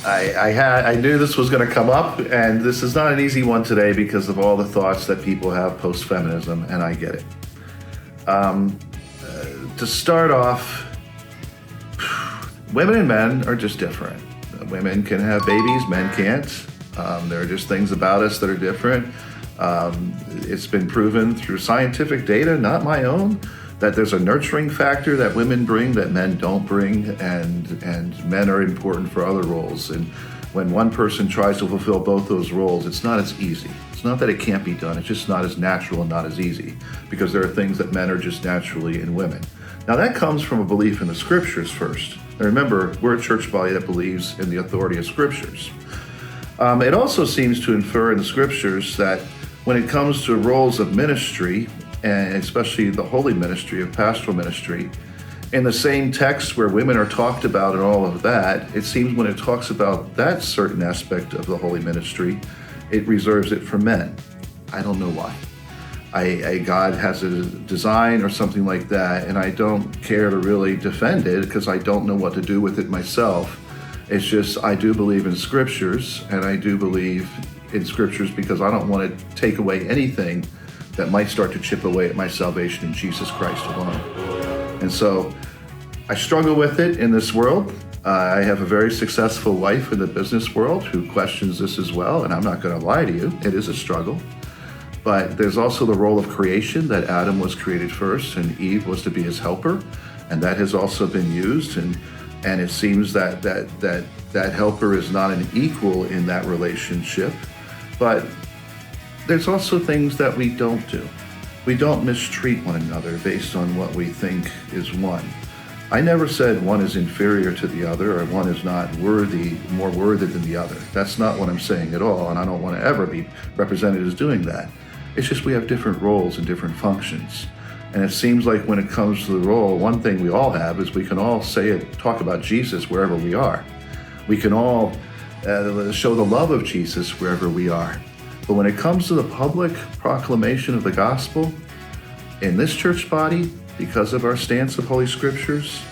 I knew this was going to come up, and this is not an easy one today because of all the thoughts that people have post-feminism, and I get it. To start off, women and men are just different. Women can have babies, men can't. There are just things about us that are different. It's been proven through scientific data, not my own, that there's a nurturing factor that women bring that men don't bring, and men are important for other roles. And when one person tries to fulfill both those roles, it's not as easy. It's not that it can't be done, it's just not as natural and not as easy, because there are things that men are just naturally in women. Now that comes from a belief in the scriptures first. Now remember, we're a church body that believes in the authority of scriptures. It also seems to infer in the scriptures that when it comes to roles of ministry, and especially the holy ministry of pastoral ministry, in the same text where women are talked about and all of that, it seems when it talks about that certain aspect of the holy ministry, it reserves it for men. I don't know why. God has a design or something like that, and I don't care to really defend it because I don't know what to do with it myself. It's just, I do believe in scriptures, and I do believe in scriptures because I don't want to take away anything that might start to chip away at my salvation in Jesus Christ alone. And so I struggle with it in this world. I have a very successful wife in the business world who questions this as well, and I'm not going to lie to you, it is a struggle. But there's also the role of creation, that Adam was created first and Eve was to be his helper, and that has also been used, and it seems that helper is not an equal in that relationship. But there's also things that we don't do. We don't mistreat one another based on what we think is one. I never said one is inferior to the other or one is not worthy, more worthy than the other. That's not what I'm saying at all, and I don't want to ever be represented as doing that. It's just we have different roles and different functions. And it seems like when it comes to the role, one thing we all have is we can all say it, talk about Jesus wherever we are. We can all show the love of Jesus wherever we are. But when it comes to the public proclamation of the gospel, in this church body, because of our stance of Holy Scriptures,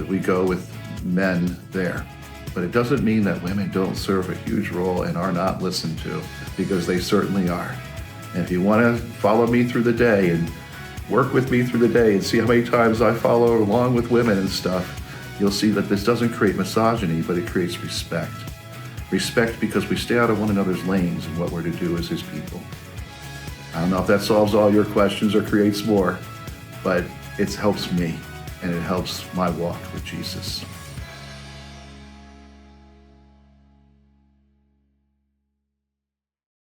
we go with men there. But it doesn't mean that women don't serve a huge role and are not listened to, because they certainly are. And if you want to follow me through the day and work with me through the day and see how many times I follow along with women and stuff, you'll see that this doesn't create misogyny, but it creates respect. Respect because we stay out of one another's lanes and what we're to do as his people. I don't know if that solves all your questions or creates more, but it helps me and it helps my walk with Jesus.